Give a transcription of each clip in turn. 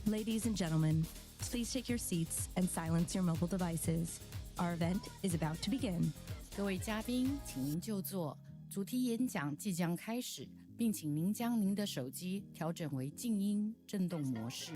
Ladies and gentlemen, please take your seats and silence your mobile devices. Our event is about to begin. 各位嘉宾，请您就座。主题演讲即将开始，并请您将您的手机调整为静音震动模式。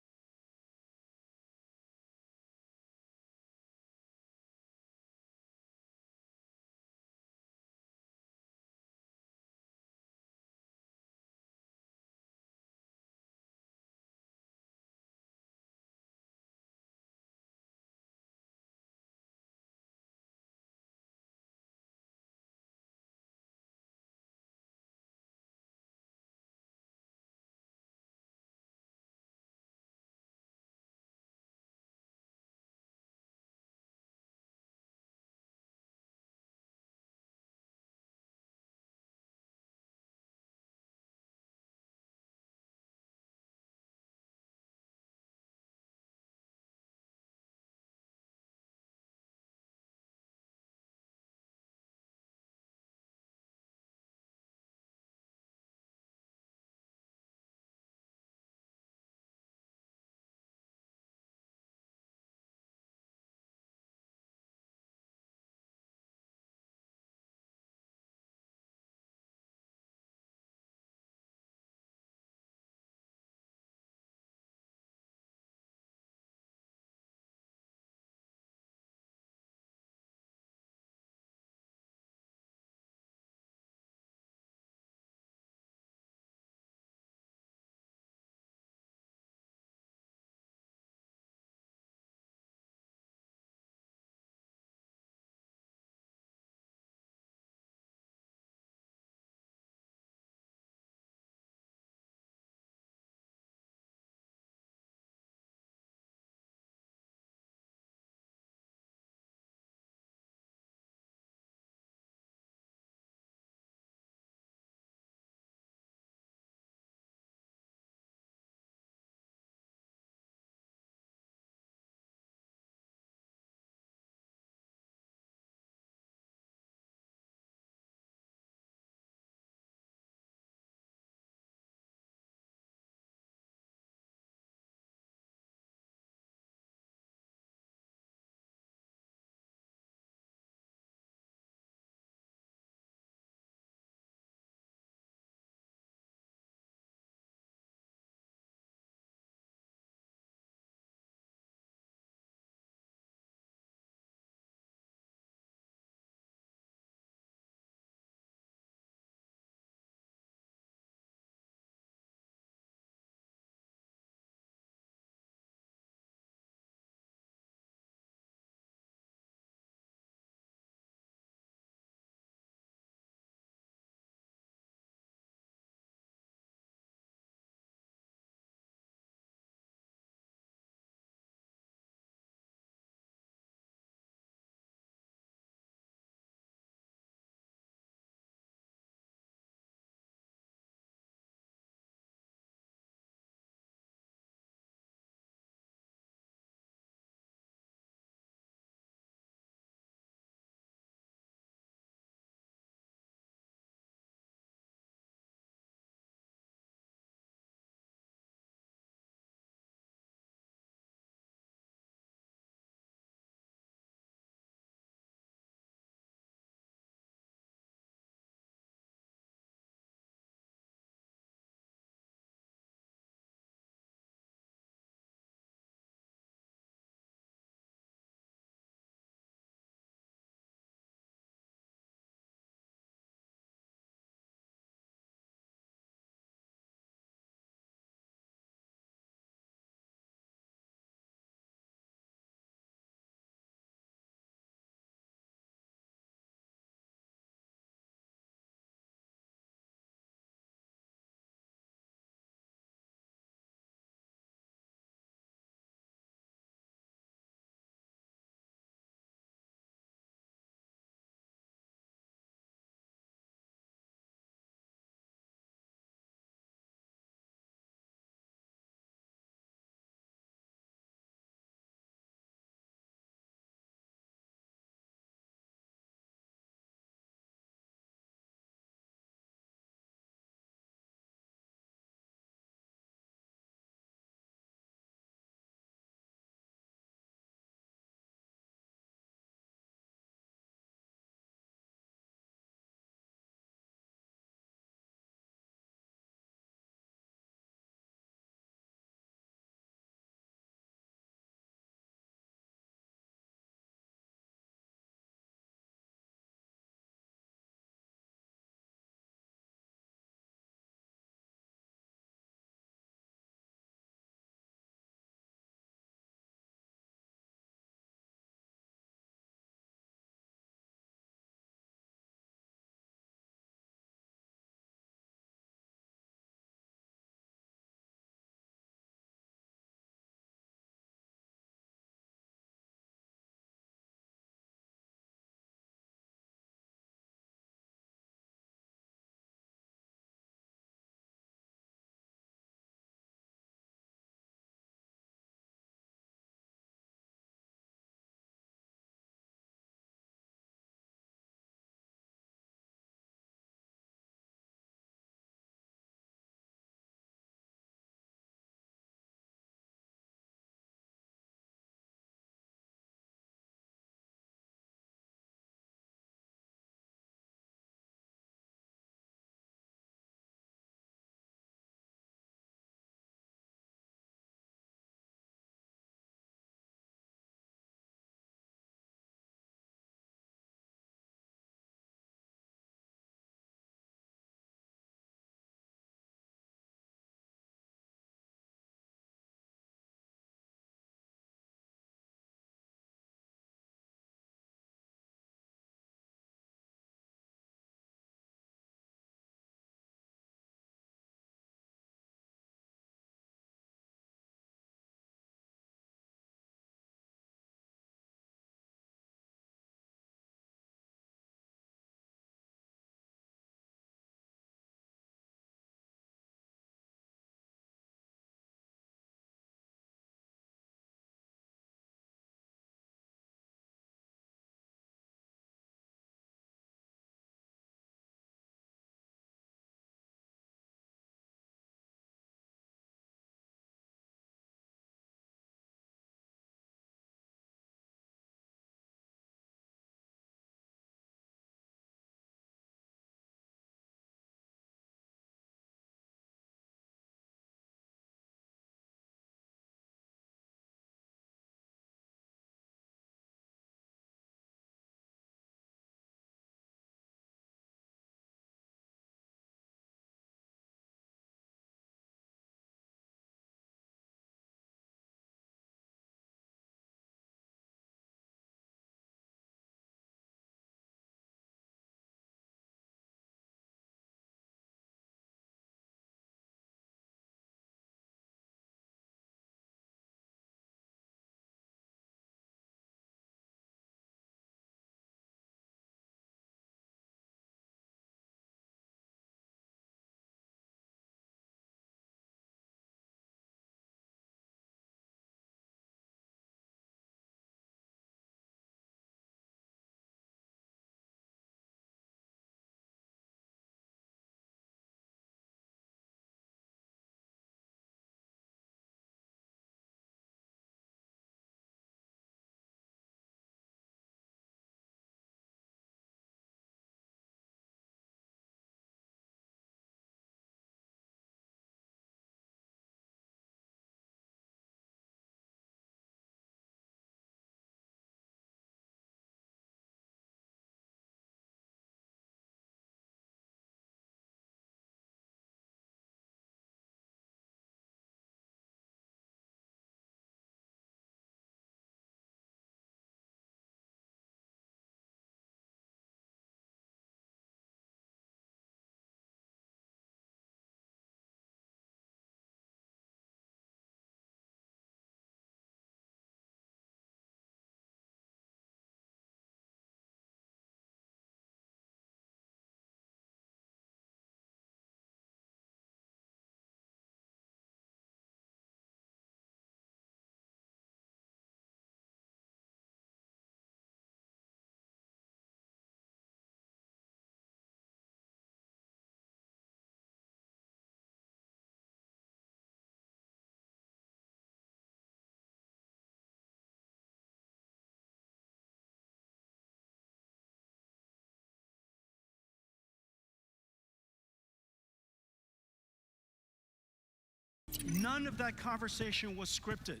None of that conversation was scripted.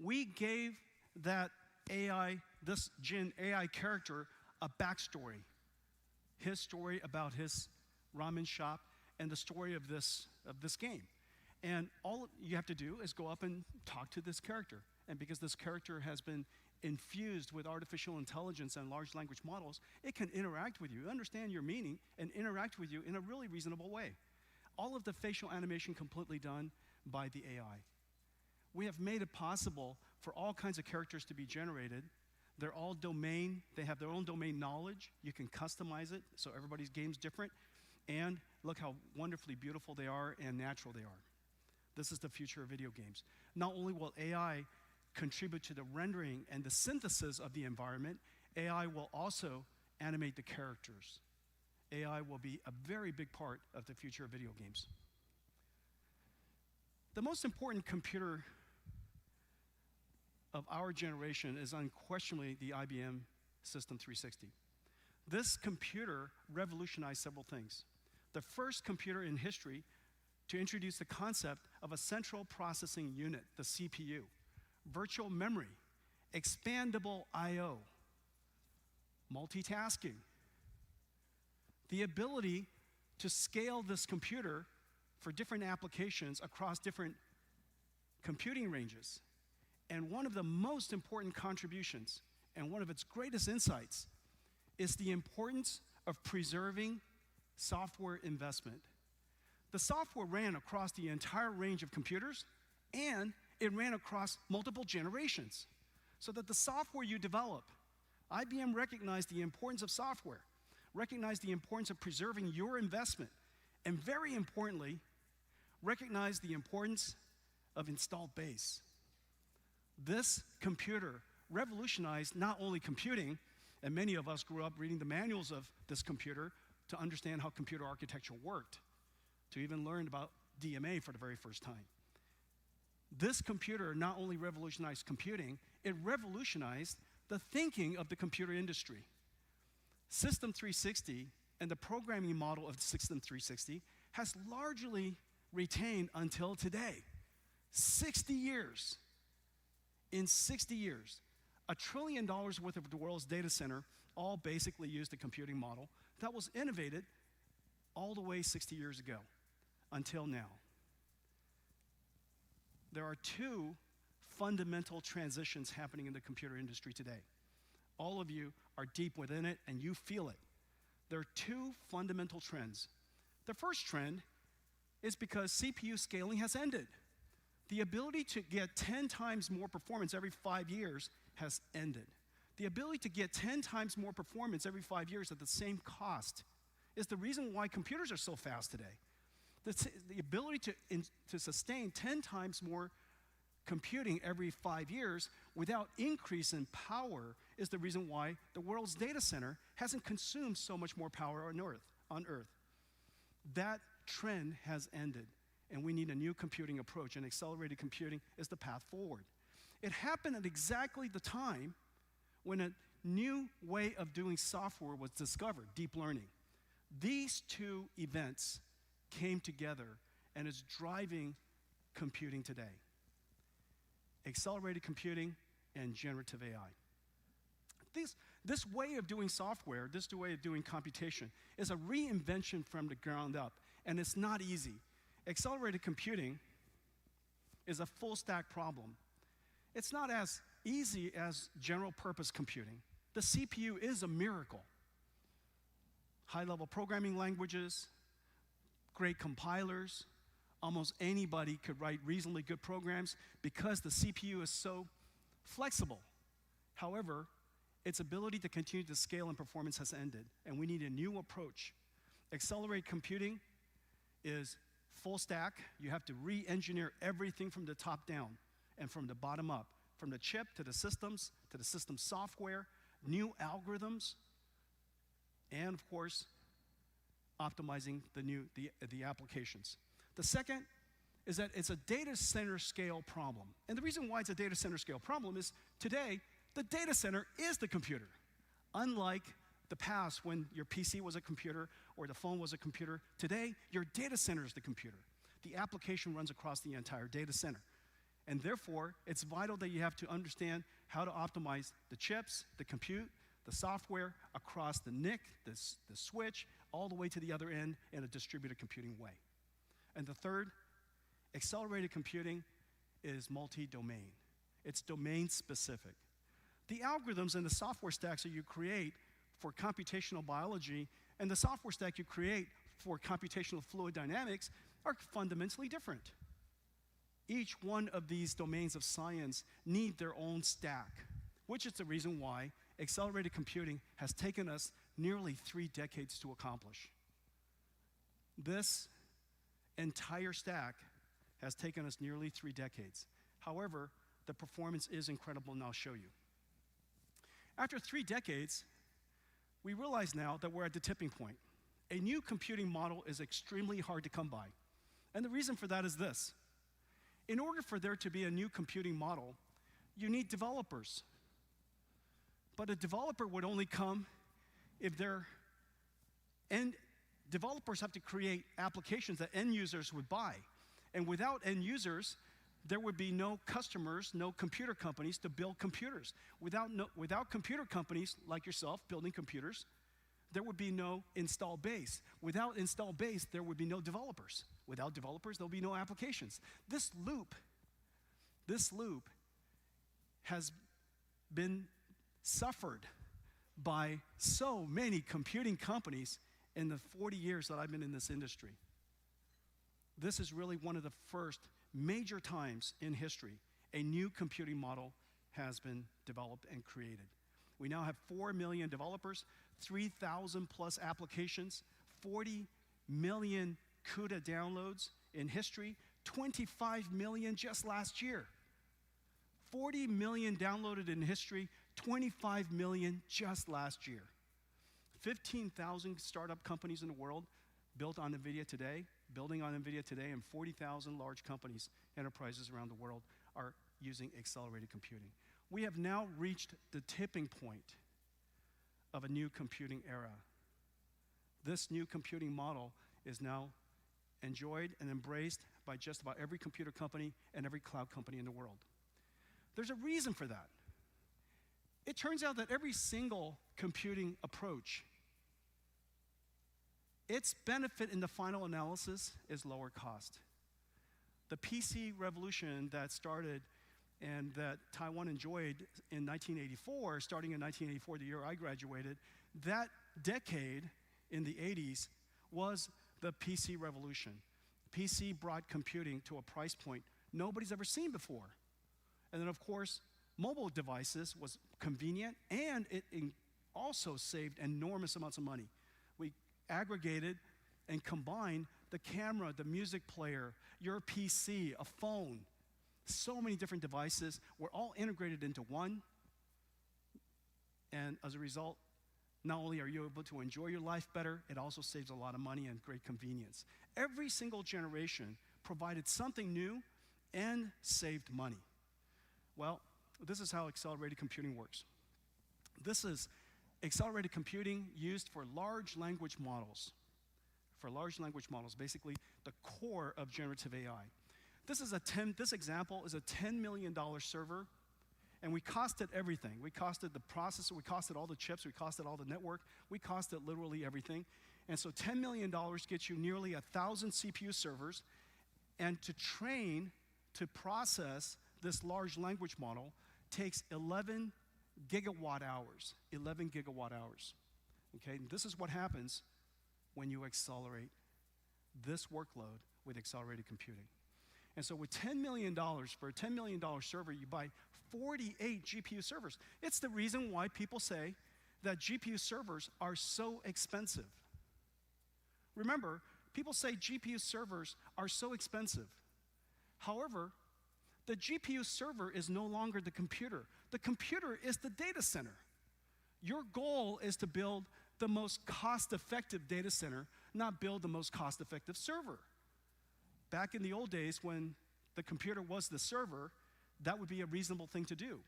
We gave that AI, this Jin AI character, a backstory. His story about his ramen shop and the story of this game. And all you have to do is go up and talk to this character. And because this character has been infused with artificial intelligence and large language models, it can interact with you, understand your meaning, and interact with you in a really reasonable way. All of the facial animation completely done by the AI. We have made it possible for all kinds of characters to be generated. They're all domain, they have their own domain knowledge. You can customize it, so everybody's game's different. And look how wonderfully beautiful they are and natural they are. This is the future of video games. Not only will AI contribute to the rendering and the synthesis of the environment, AI will also animate the characters. AI will be a very big part of the future of video games. The most important computer of our generation is unquestionably the IBM System 360. This computer revolutionized several things. The first computer in history to introduce the concept of a central processing unit, the CPU, virtual memory, expandable I/O, multitasking, the ability to scale this computer for different applications across different computing ranges. And one of the most important contributions and one of its greatest insights is the importance of preserving software investment. The software ran across the entire range of computers, and it ran across multiple generations. So that the software you develop, IBM recognized the importance of software, recognized the importance of preserving your investment, and very importantly, recognized the importance of installed base. This computer revolutionized not only computing, and many of us grew up reading the manuals of this computer to understand how computer architecture worked, to even learn about DMA for the very first time. This computer not only revolutionized computing, it revolutionized the thinking of the computer industry. System 360 and the programming model of System 360 has largely retained until today. 60 years. In 60 years, $1 trillion worth of the world's data center all basically used the computing model that was innovated all the way 60 years ago until now. There are two fundamental transitions happening in the computer industry today. All of you are deep within it and you feel it. There are two fundamental trends. The first trend is because CPU scaling has ended. The ability to get 10 times more performance every 5 years has ended. The ability to get 10 times more performance every 5 years at the same cost is the reason why computers are so fast today. The ability to sustain 10 times more computing every 5 years without increase in power is the reason why the world's data center hasn't consumed so much more power on Earth. That trend has ended, and we need a new computing approach, and accelerated computing is the path forward. It happened at exactly the time when a new way of doing software was discovered, deep learning. These two events came together and is driving computing today. Accelerated computing and generative AI. This way of doing software, this way of doing computation, is a reinvention from the ground up, and it's not easy. Accelerated computing is a full stack problem. It's not as easy as general purpose computing. The CPU is a miracle. High-level programming languages, great compilers, almost anybody could write reasonably good programs because the CPU is so flexible. However, its ability to continue to scale and performance has ended, and we need a new approach. Accelerated computing is full stack. You have to re-engineer everything from the top down and from the bottom up, from the chip to the system software, new algorithms, and of course, optimizing the applications. The second is that it's a data center scale problem. And the reason why it's a data center scale problem is today, the data center is the computer. Unlike the past when your PC was a computer or the phone was a computer, today your data center is the computer. The application runs across the entire data center. And therefore, it's vital that you have to understand how to optimize the chips, the compute, the software across the NIC, the switch, all the way to the other end in a distributed computing way. And the third, accelerated computing is multi-domain. It's domain-specific. The algorithms and the software stacks that you create for computational biology and the software stack you create for computational fluid dynamics are fundamentally different. Each one of these domains of science need their own stack, which is the reason why accelerated computing has taken us nearly 3 decades to accomplish. This entire stack has taken us nearly 3 decades. However, the performance is incredible, and I'll show you. After 3 decades, we realize now that we're at the tipping point. A new computing model is extremely hard to come by. And the reason for that is this. In order for there to be a new computing model, you need developers. But a developer would only come if developers have to create applications that end users would buy. And without end users, there would be no customers, no computer companies to build computers. Without computer companies like yourself building computers, there would be no install base. Without install base, there would be no developers. Without developers, there'll be no applications. This loop has been suffered by so many computing companies in the 40 years that I've been in this industry. This is really one of the first major times in history a new computing model has been developed and created. We now have 4 million developers, 3,000 plus applications, 40 million CUDA downloads in history, 25 million just last year. 40 million downloaded in history, 25 million just last year. 15,000 startup companies in the world building on NVIDIA today, and 40,000 large companies, enterprises around the world are using accelerated computing. We have now reached the tipping point of a new computing era. This new computing model is now enjoyed and embraced by just about every computer company and every cloud company in the world. There's a reason for that. It turns out that every single computing approach, its benefit in the final analysis is lower cost. The PC revolution that started and that Taiwan enjoyed in 1984, starting in 1984, the year I graduated, that decade in the 80s was the PC revolution. PC brought computing to a price point nobody's ever seen before. And then, of course, mobile devices was convenient, and it also saved enormous amounts of money. We aggregated and combined the camera, the music player, your PC, a phone. So many different devices were all integrated into one. And as a result, not only are you able to enjoy your life better, it also saves a lot of money and great convenience. Every single generation provided something new and saved money. Well, this is how accelerated computing works. This is accelerated computing used for large language models. Basically the core of generative AI. This example is a $10 million server, and we costed everything. We costed the processor, we costed all the chips, we costed all the network, we costed literally everything. And so $10 million gets you nearly 1,000 CPU servers, and to process this large language model takes 11 gigawatt hours. Okay, and this is what happens when you accelerate this workload with accelerated computing. And so with $10 million, for a $10 million server, you buy 48 GPU servers. It's the reason why people say that GPU servers are so expensive. Remember, people say GPU servers are so expensive. However, the GPU server is no longer the computer. The computer is the data center. Your goal is to build the most cost-effective data center, not build the most cost-effective server. Back in the old days when the computer was the server, that would be a reasonable thing to do.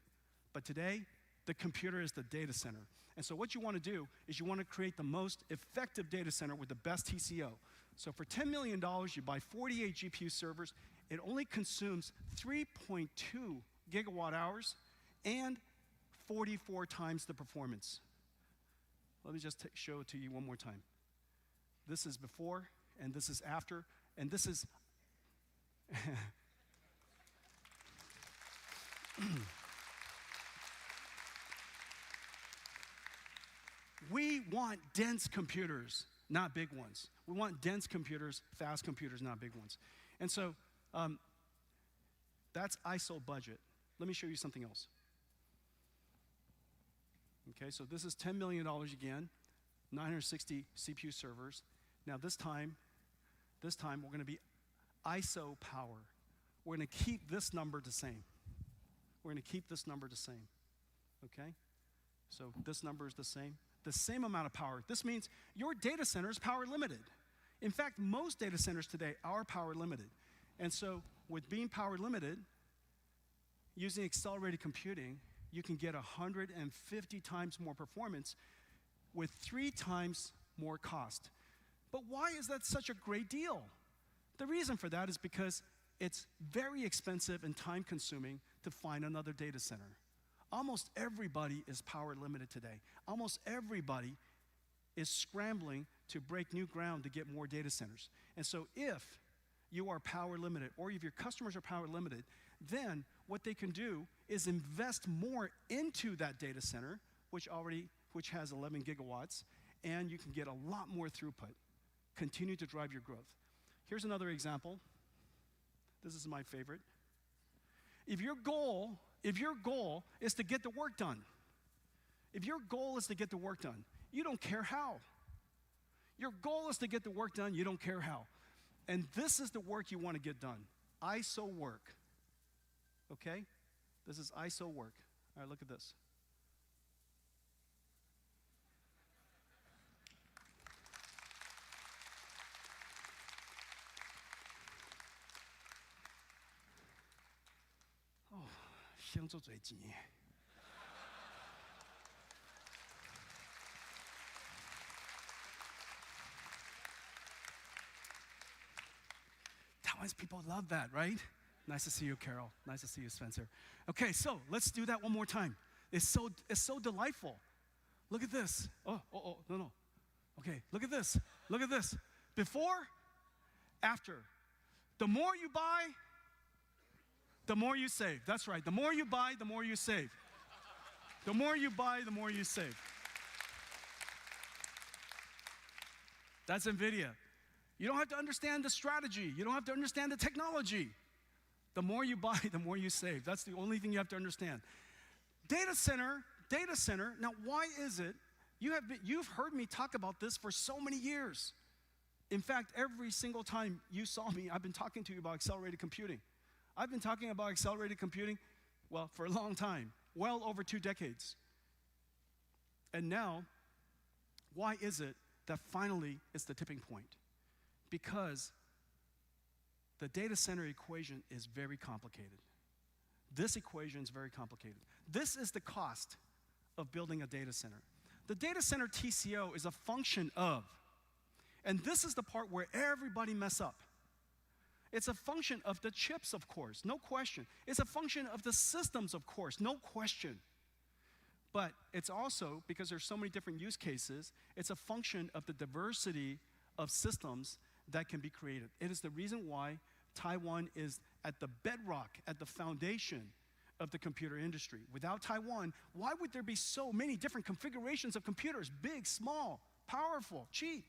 But today, the computer is the data center. And so what you want to do is you want to create the most effective data center with the best TCO. So for $10 million, you buy 48 GPU servers. It only consumes 3.2 gigawatt hours and 44 times the performance. Let me just show it to you one more time. This is before, and this is after, and this is... We want dense computers, not big ones. We want dense computers, fast computers, not big ones. And so that's ISO budget. Let me show you something else. Okay, so this is $10 million again, 960 CPU servers. Now this time we're going to be ISO power. We're going to keep this number the same. We're going to keep this number the same. Okay? So this number is the same amount of power. This means your data center is power limited. In fact, most data centers today are power limited. And so with being power limited, using accelerated computing, you can get 150 times more performance with 3 times more cost. But why is that such a great deal? The reason for that is because it's very expensive and time consuming to find another data center. Almost everybody is power limited today. Almost everybody is scrambling to break new ground to get more data centers. And so if you are power limited, or if your customers are power limited, then what they can do is invest more into that data center, which has 11 gigawatts, and you can get a lot more throughput. Continue to drive your growth. Here's another example. This is my favorite. If your goal is to get the work done, you don't care how. Your goal is to get the work done, you don't care how. And this is the work you want to get done. ISO work. Okay? This is ISO work. All right, look at this. Oh, 香做嘴急。Taiwanese people love that, right? Nice to see you, Carol. Nice to see you, Spencer. Okay, so let's do that one more time. It's so delightful. Look at this. No. Okay, look at this. Look at this. Before, after. The more you buy, the more you save. That's right. The more you buy, the more you save. The more you buy, the more you save. That's NVIDIA. You don't have to understand the strategy. You don't have to understand the technology. The more you buy, the more you save. That's the only thing you have to understand. Data center. Now, why is it? You've heard me talk about this for so many years. In fact, every single time you saw me, I've been talking to you about accelerated computing. I've been talking about accelerated computing, well, for a long time, well over 2 decades. And now, why is it that finally it's the tipping point? Because the data center equation is very complicated. This equation is very complicated. This is the cost of building a data center. The data center TCO is a function of, and this is the part where everybody mess up. It's a function of the chips, of course, no question. It's a function of the systems, of course, no question. But it's also, because there's so many different use cases, it's a function of the diversity of systems that can be created. It is the reason why Taiwan is at the bedrock, at the foundation of the computer industry. Without Taiwan, why would there be so many different configurations of computers? Big, small, powerful, cheap,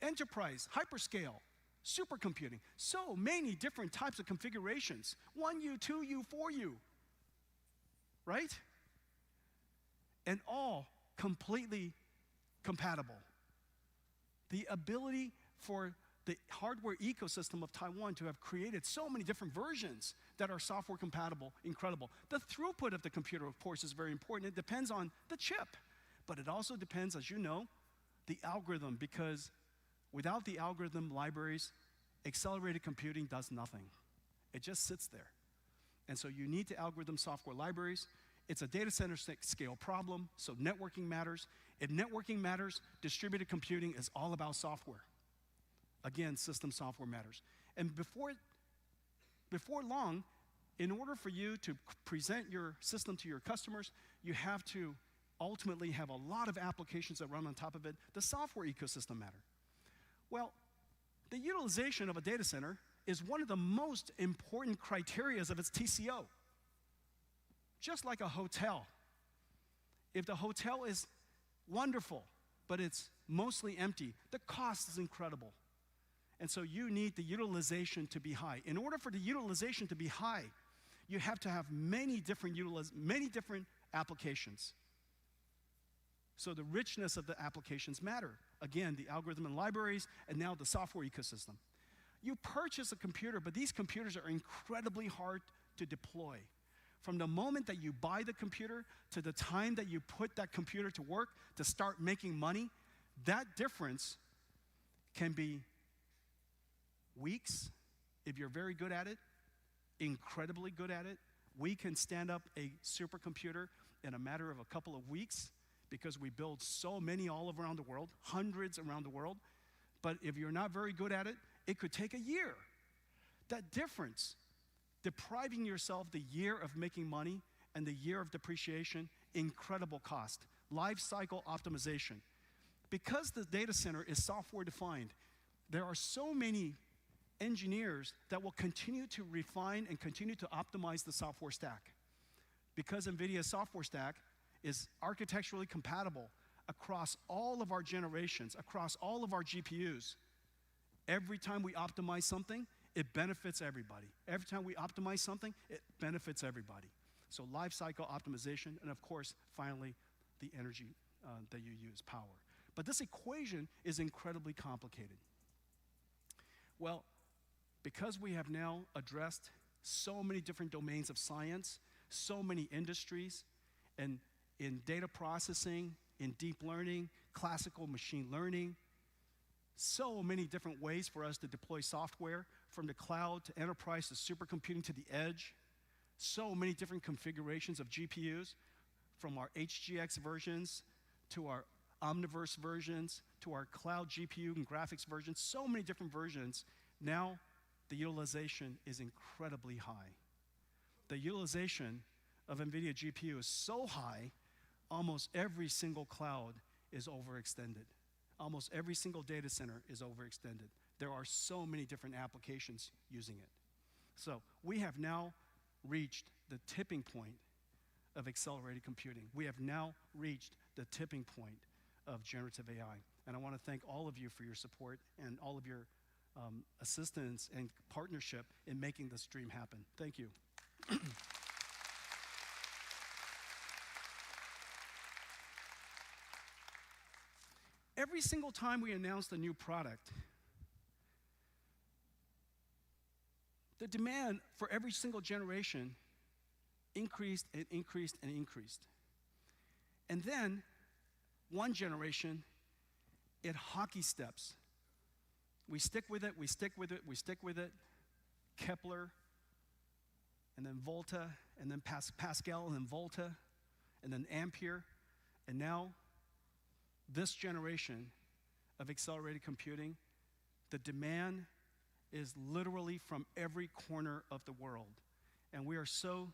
enterprise, hyperscale, supercomputing. So many different types of configurations. 1U, 2U, 4U, right? And all completely compatible. The ability for the hardware ecosystem of Taiwan to have created so many different versions that are software compatible, incredible. The throughput of the computer, of course, is very important. It depends on the chip. But it also depends, as you know, the algorithm, because without the algorithm libraries, accelerated computing does nothing. It just sits there. And so you need the algorithm software libraries. It's a data center scale problem, so networking matters. If networking matters, distributed computing is all about software. Again, system software matters. And before long, in order for you to present your system to your customers, you have to ultimately have a lot of applications that run on top of it. The software ecosystem matter. Well, the utilization of a data center is one of the most important criteria of its TCO. Just like a hotel. If the hotel is wonderful, but it's mostly empty, the cost is incredible. And so you need the utilization to be high. In order for the utilization to be high, you have to have many different applications. So the richness of the applications matter. Again, the algorithm and libraries, and now the software ecosystem. You purchase a computer, but these computers are incredibly hard to deploy. From the moment that you buy the computer to the time that you put that computer to work to start making money, that difference can be weeks, if you're very good at it, incredibly good at it. We can stand up a supercomputer in a matter of a couple of weeks because we build so many all around the world, hundreds around the world. But if you're not very good at it, it could take a year. That difference, depriving yourself the year of making money and the year of depreciation, incredible cost. Life cycle optimization. Because the data center is software defined, there are so many engineers that will continue to refine and continue to optimize the software stack. Because NVIDIA's software stack is architecturally compatible across all of our generations, across all of our GPUs, every time we optimize something, it benefits everybody. Every time we optimize something, it benefits everybody. So life cycle optimization, and of course, finally, the energy that you use, power. But this equation is incredibly complicated. Well, because we have now addressed so many different domains of science, so many industries, and in data processing, in deep learning, classical machine learning, so many different ways for us to deploy software, from the cloud to enterprise to supercomputing to the edge, so many different configurations of GPUs, from our HGX versions to our Omniverse versions to our cloud GPU and graphics versions, so many different versions. Now, the utilization is incredibly high. The utilization of NVIDIA GPU is so high, almost every single cloud is overextended. Almost every single data center is overextended. There are so many different applications using it. So we have now reached the tipping point of accelerated computing. We have now reached the tipping point of generative AI. And I want to thank all of you for your support and all of your assistance and partnership in making this dream happen. Thank you. Every single time we announced a new product, the demand for every single generation increased and increased and increased. And then, one generation, it hockey steps. We stick with it, we stick with it, we stick with it. Kepler, and then Volta, and then Pascal, and then Volta, and then Ampere. And now, this generation of accelerated computing, the demand is literally from every corner of the world. And we are so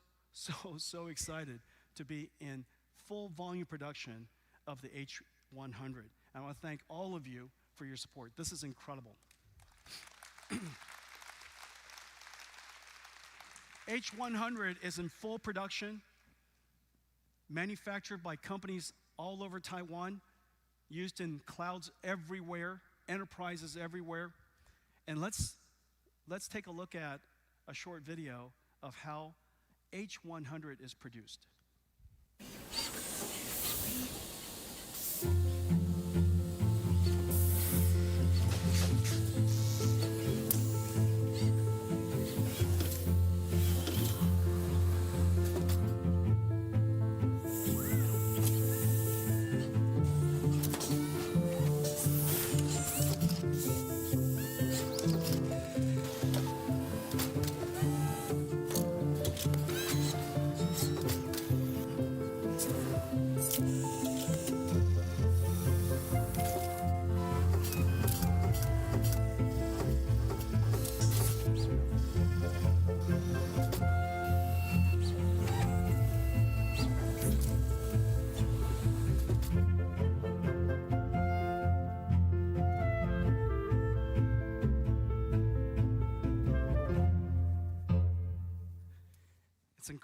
excited to be in full volume production of the H100. I want to thank all of you for your support. This is incredible. H100 is in full production, manufactured by companies all over Taiwan, used in clouds everywhere, enterprises everywhere. And let's take a look at a short video of how H100 is produced.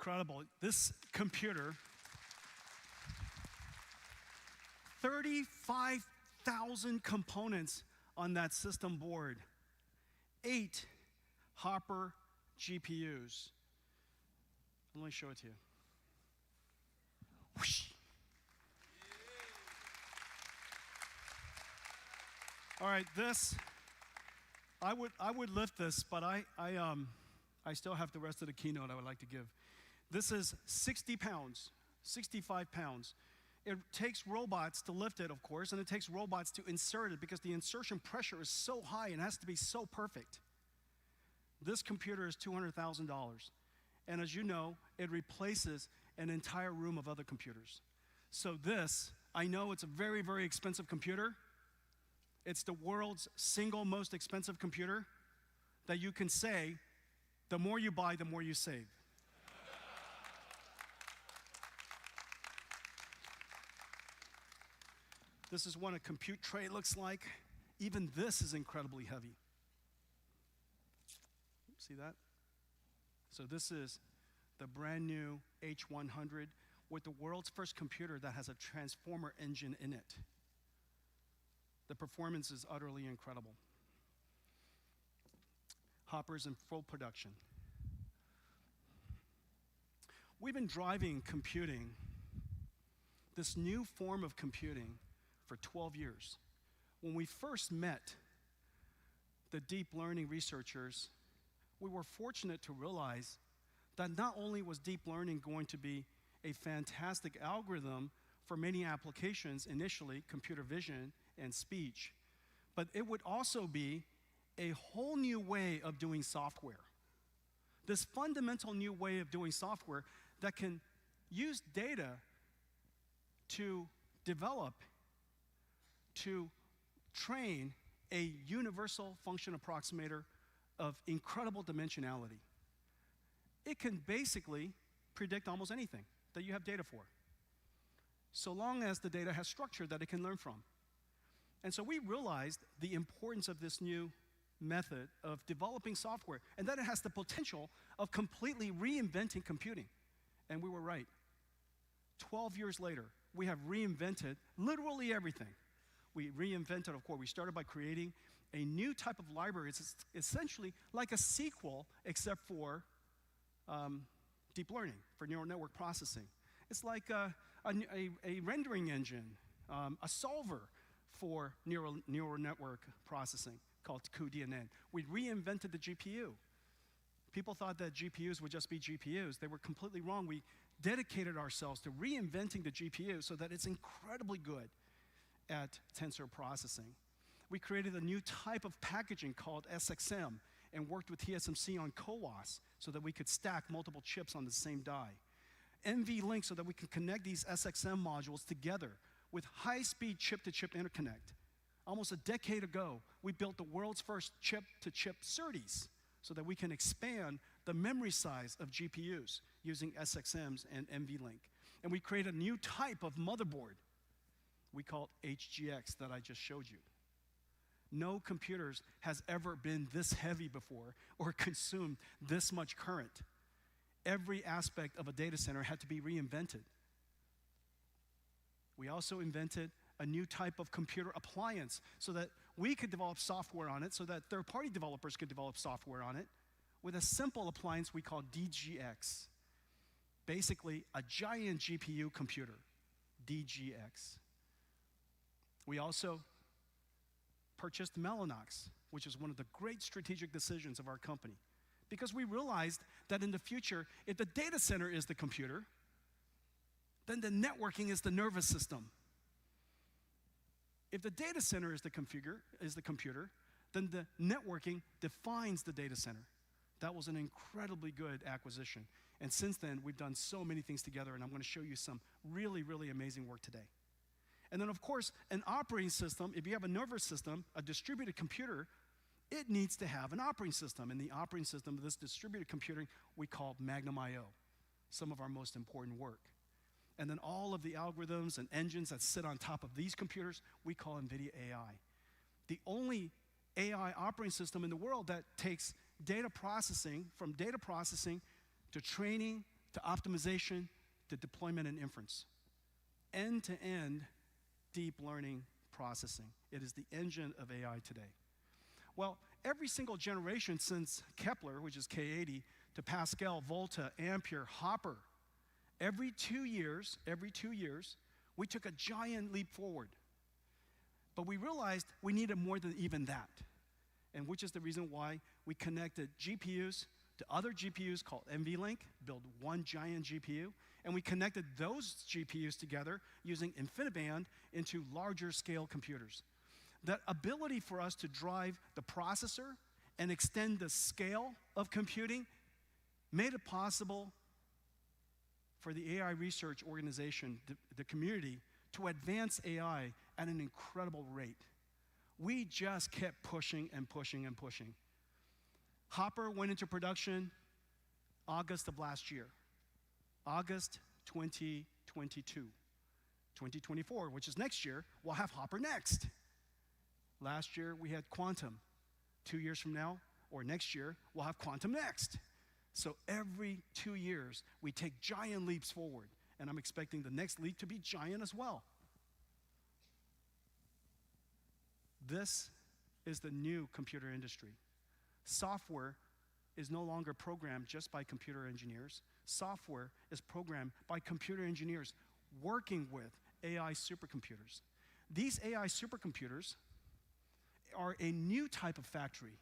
incredible. This computer, 35,000 components on that system board, 8 Hopper GPUs. Let me show it to you. Whoosh. All right, this, I would lift this, but I still have the rest of the keynote I would like to give. This is 60 pounds, 65 pounds. It takes robots to lift it, of course, and it takes robots to insert it because the insertion pressure is so high and has to be so perfect. This computer is $200,000. And as you know, it replaces an entire room of other computers. So this, I know it's a very, very expensive computer. It's the world's single most expensive computer that you can say, the more you buy, the more you save. This is what a compute tray looks like. Even this is incredibly heavy. See that? So this is the brand new H100 with the world's first computer that has a transformer engine in it. The performance is utterly incredible. Hopper's in full production. We've been driving computing, this new form of computing, for 12 years. When we first met the deep learning researchers, we were fortunate to realize that not only was deep learning going to be a fantastic algorithm for many applications, initially computer vision and speech, but it would also be a whole new way of doing software. This fundamental new way of doing software that can use data to develop, to train a universal function approximator of incredible dimensionality. It can basically predict almost anything that you have data for, so long as the data has structure that it can learn from. And so we realized the importance of this new method of developing software, and that it has the potential of completely reinventing computing. And we were right. 12 years later, we have reinvented literally everything. We reinvented, of course, we started by creating a new type of library. It's essentially like a sequel, except for deep learning, for neural network processing. It's like a rendering engine, a solver for neural network processing called cuDNN. We reinvented the GPU. People thought that GPUs would just be GPUs. They were completely wrong. We dedicated ourselves to reinventing the GPU so that it's incredibly good at tensor processing. We created a new type of packaging called SXM and worked with TSMC on CoWoS so that we could stack multiple chips on the same die. NVLink so that we can connect these SXM modules together with high-speed chip-to-chip interconnect. Almost a decade ago, we built the world's first chip-to-chip SerDes so that we can expand the memory size of GPUs using SXMs and NVLink. And we created a new type of motherboard we call HGX that I just showed you. No computers has ever been this heavy before or consumed this much current. Every aspect of a data center had to be reinvented. We also invented a new type of computer appliance so that we could develop software on it, so that third-party developers could develop software on it with a simple appliance we call DGX. Basically, a giant GPU computer, DGX. We also purchased Mellanox, which is one of the great strategic decisions of our company, because we realized that in the future, if the data center is the computer, then the networking is the nervous system. If the data center is the computer, then the networking defines the data center. That was an incredibly good acquisition. And since then, we've done so many things together, and I'm going to show you some really, really amazing work today. And then, of course, an operating system, if you have a nervous system, a distributed computer, it needs to have an operating system. And the operating system of this distributed computing we call Magnum IO, some of our most important work. And then all of the algorithms and engines that sit on top of these computers, we call NVIDIA AI. The only AI operating system in the world that takes data processing, from data processing to training to optimization, to deployment and inference. End-to-end deep learning processing. It is the engine of AI today. Well, every single generation since Kepler, which is K80, to Pascal, Volta, Ampere, Hopper, every 2 years, we took a giant leap forward. But we realized we needed more than even that, and which is the reason why we connected GPUs to other GPUs called NVLink, build one giant GPU, and we connected those GPUs together using InfiniBand into larger scale computers. That ability for us to drive the processor and extend the scale of computing made it possible for the AI research organization, the community, to advance AI at an incredible rate. We just kept pushing and pushing and pushing. Hopper went into production August of last year. August 2022. 2024, which is next year, we'll have Hopper next. Last year, we had Quantum. 2 years from now, or next year, we'll have Quantum next. So every 2 years, we take giant leaps forward, and I'm expecting the next leap to be giant as well. This is the new computer industry. Software is no longer programmed just by computer engineers. Software is programmed by computer engineers working with AI supercomputers. These AI supercomputers are a new type of factory.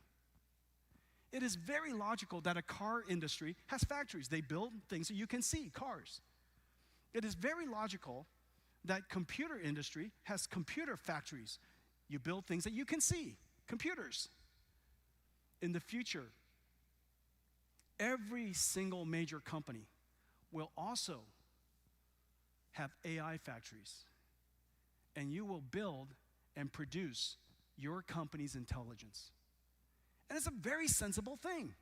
It is very logical that a car industry has factories. They build things that you can see, cars. It is very logical that computer industry has computer factories. You build things that you can see, computers. In the future, every single major company will also have AI factories. And you will build and produce your company's intelligence. And it's a very sensible thing.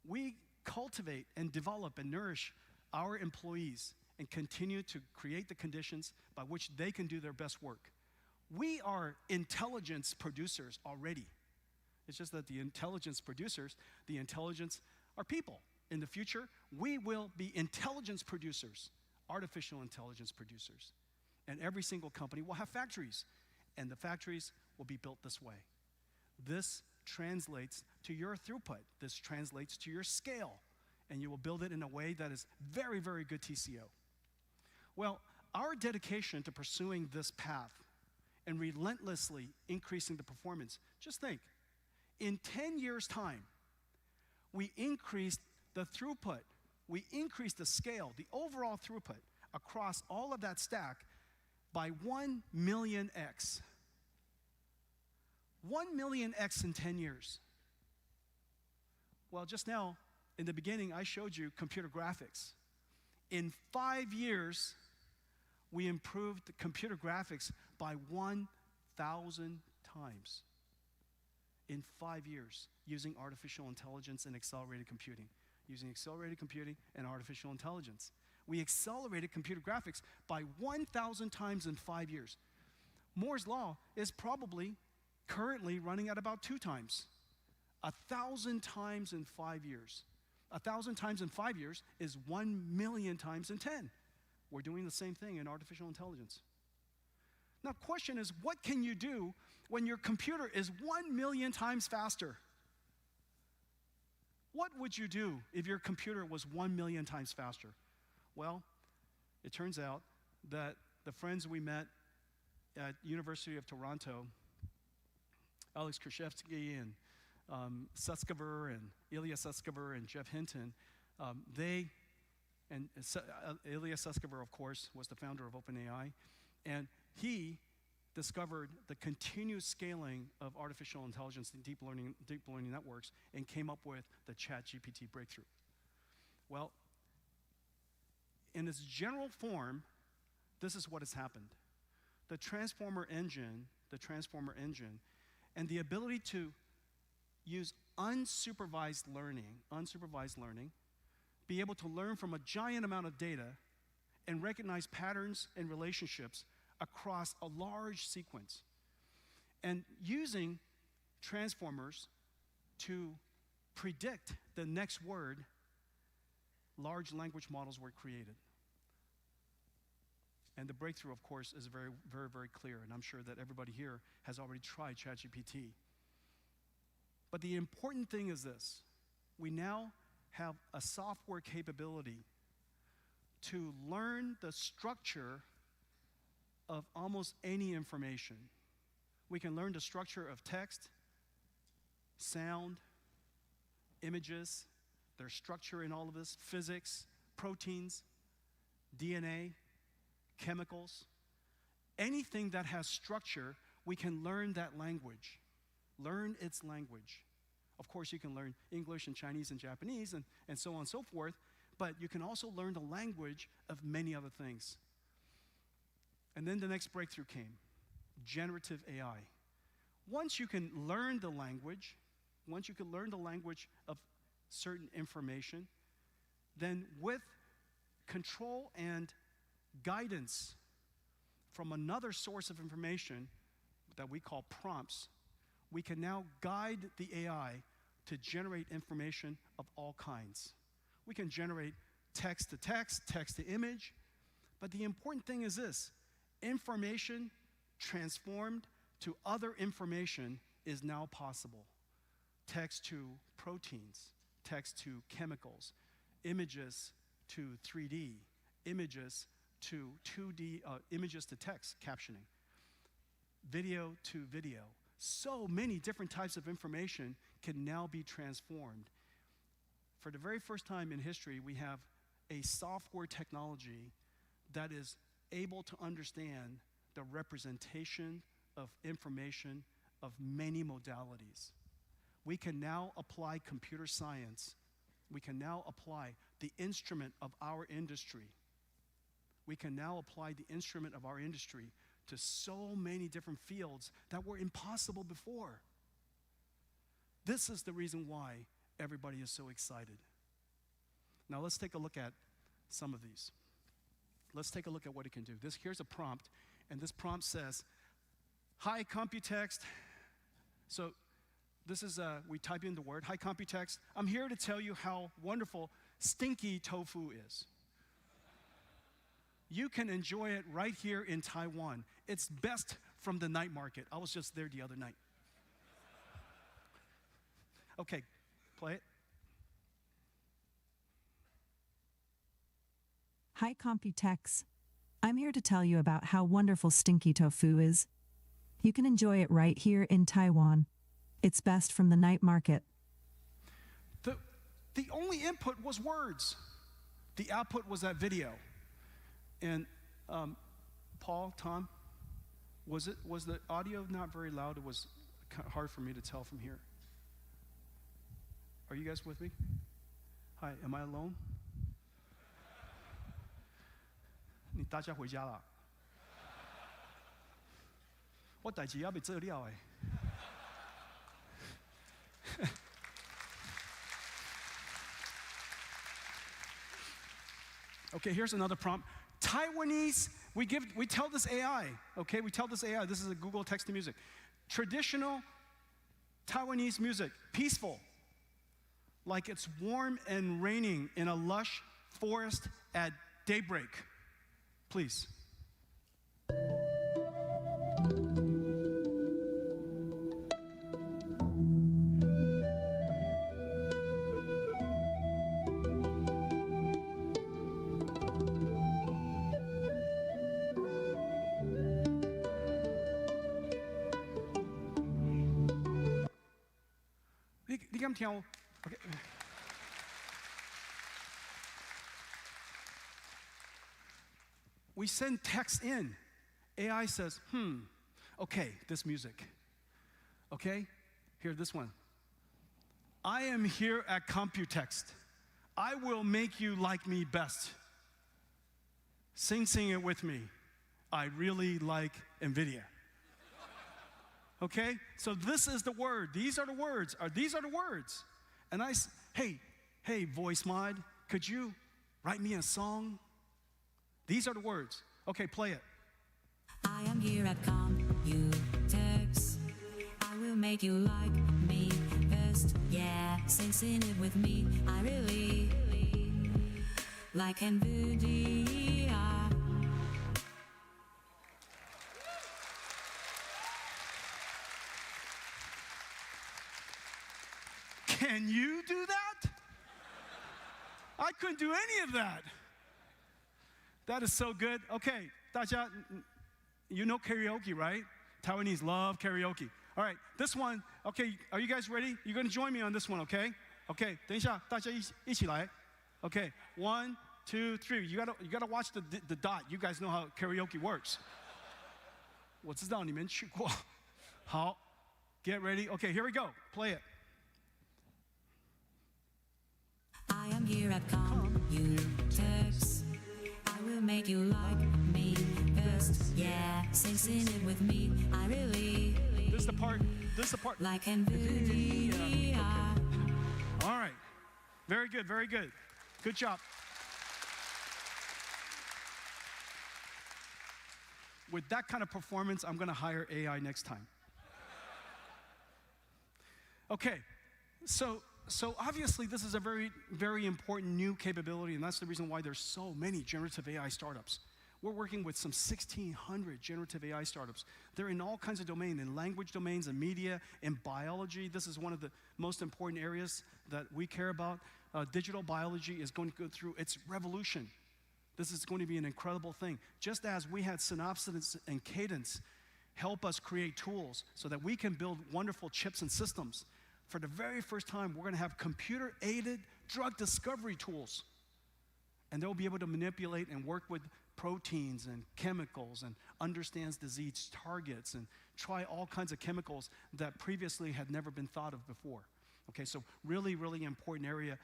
We cultivate and develop and nourish our employees and continue to create the conditions by which they can do their best work. We are intelligence producers already. It's just that the intelligence producers, the intelligence are people. In the future, we will be intelligence producers, artificial intelligence producers. And every single company will have factories, and the factories will be built this way. This translates to your throughput. This translates to your scale, and you will build it in a way that is very, very good TCO. Well, our dedication to pursuing this path and relentlessly increasing the performance, just think, in 10 years' time, we increased the throughput, we increased the scale, the overall throughput across all of that stack by 1 million x. 1 million x in 10 years. Well, just now, in the beginning, I showed you computer graphics. In 5 years, we improved the computer graphics by 1,000 times. In 5 years, using artificial intelligence and accelerated computing. Using accelerated computing and artificial intelligence. We accelerated computer graphics by 1,000 times in 5 years. Moore's law is probably currently running at about 2 times. 1,000 times in 5 years. 1,000 times in 5 years is 1 million times in 10. We're doing the same thing in artificial intelligence. Now, question is, what can you do when your computer is 1 million times faster? What would you do if your computer was 1 million times faster? Well, it turns out that the friends we met at University of Toronto, Alex Krzyzewski and Suskever and Ilya Suskever and Jeff Hinton, Ilya Suskever, of course, was the founder of OpenAI, and he discovered the continuous scaling of artificial intelligence and deep learning networks and came up with the ChatGPT breakthrough. Well, in its general form, this is what has happened. The transformer engine, and the ability to use unsupervised learning, be able to learn from a giant amount of data and recognize patterns and relationships across a large sequence. And using transformers to predict the next word large language models were created. And the breakthrough, of course, is very, very, very clear. And I'm sure that everybody here has already tried ChatGPT. But the important thing is this. We now have a software capability to learn the structure of almost any information. We can learn the structure of text, sound, images, their structure in all of this, physics, proteins, DNA, chemicals. Anything that has structure, we can learn that language, learn its language. Of course, you can learn English and Chinese and Japanese and so on and so forth, but you can also learn the language of many other things. And then the next breakthrough came, generative AI. Once you can learn the language, of certain information, then with control and guidance from another source of information that we call prompts, we can now guide the AI to generate information of all kinds. We can generate text to text, text to image, but the important thing is this: information transformed to other information is now possible. Text to proteins, text to chemicals, images to 3D, images to 2D, images to text captioning, video to video. So many different types of information can now be transformed. For the very first time in history, we have a software technology that is able to understand the representation of information of many modalities. We can now apply computer science. We can now apply the instrument of our industry. We can now apply the instrument of our industry to so many different fields that were impossible before. This is the reason why everybody is so excited. Now let's take a look at some of these. Let's take a look at what it can do. Here's a prompt, and this prompt says, "Hi Computext." So this is, we type in the word, "Hi Computext, I'm here to tell you how wonderful stinky tofu is. You can enjoy it right here in Taiwan. It's best from the night market. I was just there the other night." Okay, play it. Hi Computex. I'm here to tell you about how wonderful stinky tofu is. You can enjoy it right here in Taiwan. It's best from the night market. The only input was words. The output was that video. And Paul, Tom, was the audio not very loud? It was hard for me to tell from here. Are you guys with me? Hi, am I alone? 你大家回家啦？我代志也未做了诶。Okay, here's another prompt. Taiwanese, we tell this AI, okay? We tell this AI, this is a Google text-to-music. Traditional Taiwanese music, peaceful, like it's warm and raining in a lush forest at daybreak. Please. Okay. We send text in. AI says, okay, this music. Okay, here, this one. I am here at Computext. I will make you like me best. Sing it with me. I really like NVIDIA. Okay, so this is the word. These are the words. These are the words. And hey, voice mod, could you write me a song? These are the words. Okay, play it. I am here at Computex. I will make you like me best. Yeah, sing it with me. I really like NVIDIA. Can you do that? I couldn't do any of that. That is so good. Okay, 大家, you know karaoke, right? Taiwanese love karaoke. All right, this one, okay, are you guys ready? You're going to join me on this one, okay? Okay, 等一下，大家一起来. Okay, 1, 2, 3. You gotta watch the dot. You guys know how karaoke works. 我知道你们去过. 好, get ready. Okay, here we go. Play it. I am here at Computex. I will make you like me first. Yeah, sing it with me. I really This is the part. like NVIDIA. All right. Very good, very good. Good job. With that kind of performance, I'm going to hire AI next time. Okay, so obviously this is a very, very important new capability, and that's the reason why there's so many generative AI startups. We're working with some 1,600 generative AI startups. They're in all kinds of domains, in language domains, in media, in biology. This is one of the most important areas that we care about. Digital biology is going to go through its revolution. This is going to be an incredible thing. Just as we had Synopsys and Cadence help us create tools so that we can build wonderful chips and systems, for the very first time, we're going to have computer-aided drug discovery tools. And they'll be able to manipulate and work with proteins and chemicals and understands disease targets and try all kinds of chemicals that previously had never been thought of before. Okay, so really, really important area.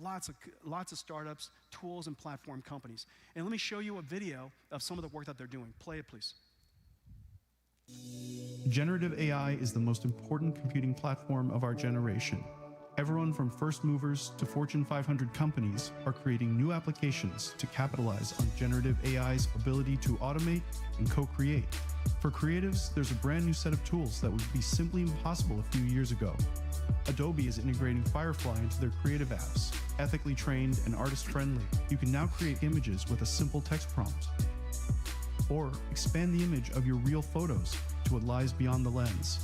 Lots of startups, tools, and platform companies. And let me show you a video of some of the work that they're doing. Play it, please. Generative AI is the most important computing platform of our generation. Everyone from first movers to Fortune 500 companies are creating new applications to capitalize on generative AI's ability to automate and co-create. For creatives, there's a brand new set of tools that would be simply impossible a few years ago. Adobe is integrating Firefly into their creative apps. Ethically trained and artist-friendly, you can now create images with a simple text prompt. Or expand the image of your real photos to what lies beyond the lens.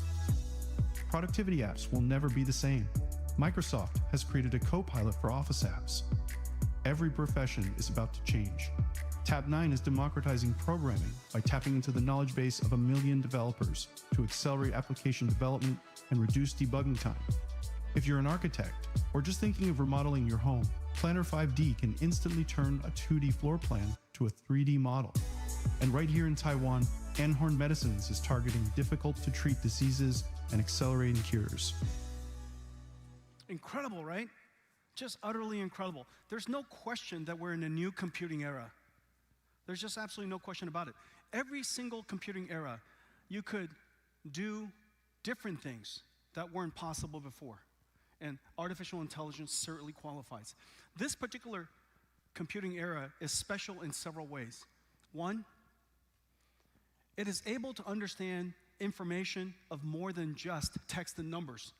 Productivity apps will never be the same. Microsoft has created a co-pilot for Office apps. Every profession is about to change. Tab9 is democratizing programming by tapping into the knowledge base of 1 million developers to accelerate application development and reduce debugging time. If you're an architect or just thinking of remodeling your home, Planner 5D can instantly turn a 2D floor plan to a 3D model. And right here in Taiwan, Anhorn Medicines is targeting difficult-to-treat diseases and accelerating cures. Incredible, right? Just utterly incredible. There's no question that we're in a new computing era. There's just absolutely no question about it. Every single computing era, you could do different things that weren't possible before. And artificial intelligence certainly qualifies. This particular computing era is special in several ways. One, it is able to understand information of more than just text and numbers.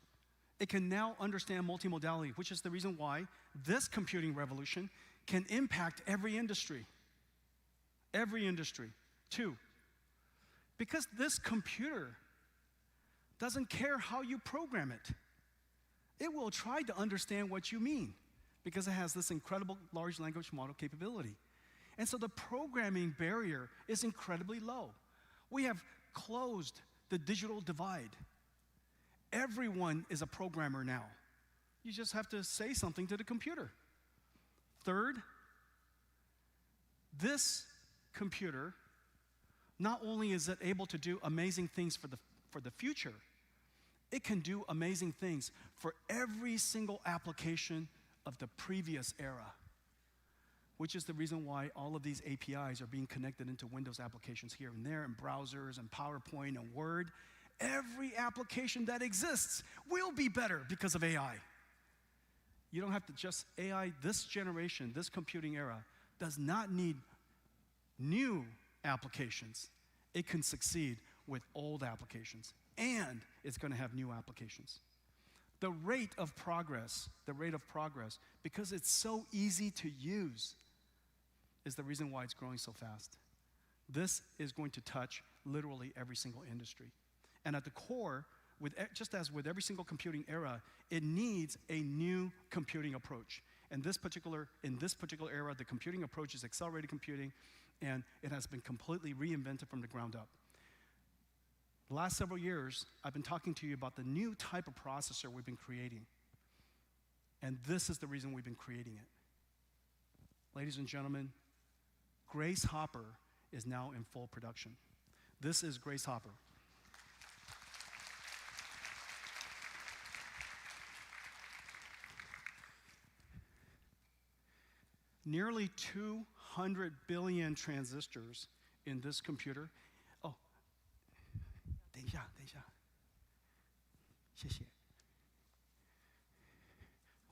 It can now understand multimodality, which is the reason why this computing revolution can impact every industry. Every industry. Two, because this computer doesn't care how you program it. It will try to understand what you mean because it has this incredible large language model capability. And so the programming barrier is incredibly low. We have closed the digital divide. Everyone is a programmer now. You just have to say something to the computer. Third, this computer, not only is it able to do amazing things for the future, it can do amazing things for every single application of the previous era, which is the reason why all of these APIs are being connected into Windows applications here and there, and browsers, and PowerPoint, and Word. Every application that exists will be better because of AI. You don't have to just AI. This generation, this computing era, does not need new applications. It can succeed with old applications, and it's going to have new applications. The rate of progress, because it's so easy to use, is the reason why it's growing so fast. This is going to touch literally every single industry. And at the core, just as with every single computing era, it needs a new computing approach. In this particular era, the computing approach is accelerated computing, and it has been completely reinvented from the ground up. The last several years, I've been talking to you about the new type of processor we've been creating. And this is the reason we've been creating it. Ladies and gentlemen, Grace Hopper is now in full production. This is Grace Hopper. Nearly 200 billion transistors in this computer. Oh, 等一下，谢谢。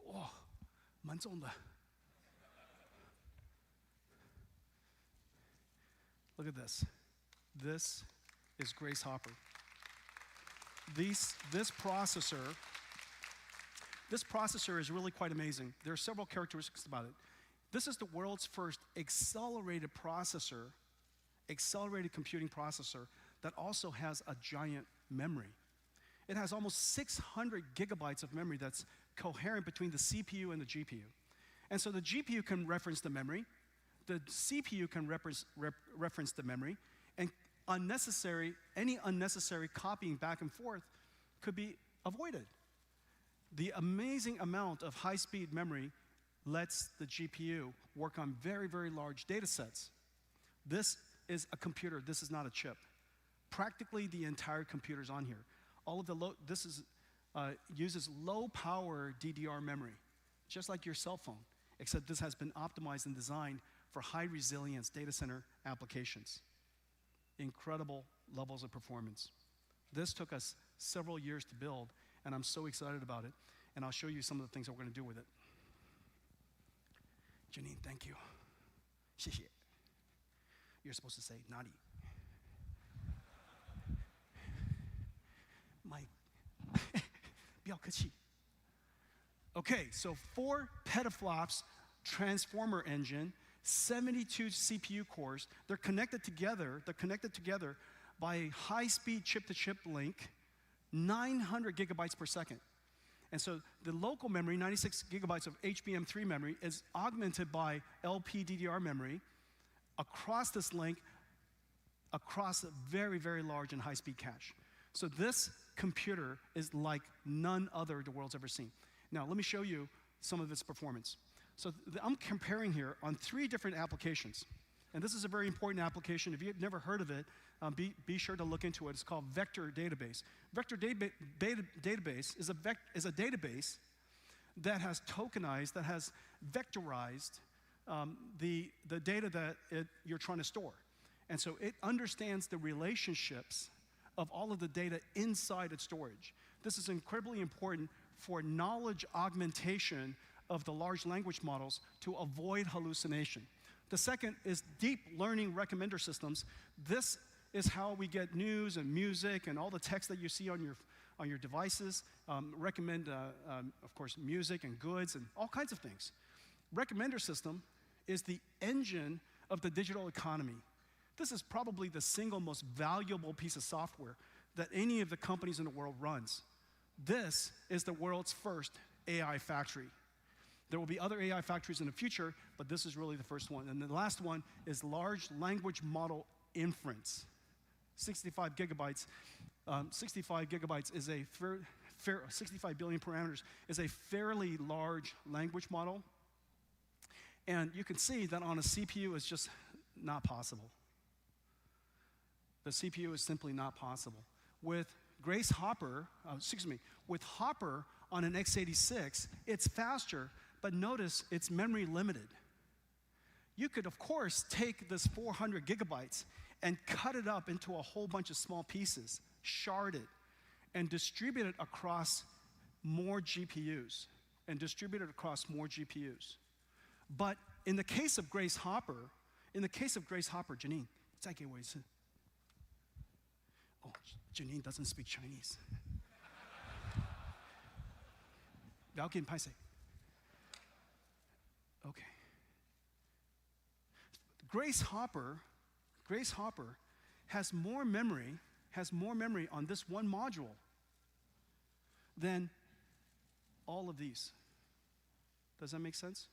哇，蛮重的。Look at this. This is Grace Hopper. This processor is really quite amazing. There are several characteristics about it. This is the world's first accelerated computing processor that also has a giant memory. It has almost 600 gigabytes of memory that's coherent between the CPU and the GPU. And so the GPU can reference the memory, the CPU can reference the memory, and any unnecessary copying back and forth could be avoided. The amazing amount of high-speed memory lets the GPU work on very, very large data sets. This is a computer. This is not a chip. Practically the entire computer's on here. Uses low-power DDR memory, just like your cell phone, except this has been optimized and designed for high-resilience data center applications. Incredible levels of performance. This took us several years to build, and I'm so excited about it, and I'll show you some of the things that we're going to do with it. Janine, thank you. 谢谢. You're supposed to say naughty. Mike, 不要客气. Okay, so 4 petaflops transformer engine, 72 CPU cores. They're connected together by a high-speed chip-to-chip link, 900 gigabytes per second. And so the local memory, 96 gigabytes of HBM3 memory, is augmented by LPDDR memory across this link, across a very, very large and high-speed cache. So this computer is like none other the world's ever seen. Now, let me show you some of its performance. So I'm comparing here on 3 different applications. And this is a very important application. If you've never heard of it, be sure to look into it. It's called vector database. Vector database is a database that has tokenized, that has vectorized the data that you're trying to store. And so it understands the relationships of all of the data inside its storage. This is incredibly important for knowledge augmentation of the large language models to avoid hallucination. The second is deep learning recommender systems. This is how we get news and music and all the text that you see on your devices. Recommend, of course, music and goods and all kinds of things. Recommender system is the engine of the digital economy. This is probably the single most valuable piece of software that any of the companies in the world runs. This is the world's first AI factory. There will be other AI factories in the future, but this is really the first one. And the last one is large language model inference. 65 gigabytes. 65 gigabytes is a 65 billion parameters is a fairly large language model. And you can see that on a CPU it's just not possible. The CPU is simply not possible. With Grace Hopper, with Hopper on an x86, it's faster, but notice it's memory limited. You could, of course, take this 400 gigabytes and cut it up into a whole bunch of small pieces, shard it, and distribute it across more GPUs, But in the case of Grace Hopper, Janine, 再给我一次. Oh, Janine doesn't speak Chinese. 不要紧，拍谁? Okay. Grace Hopper has more memory on this one module than all of these. Does that make sense?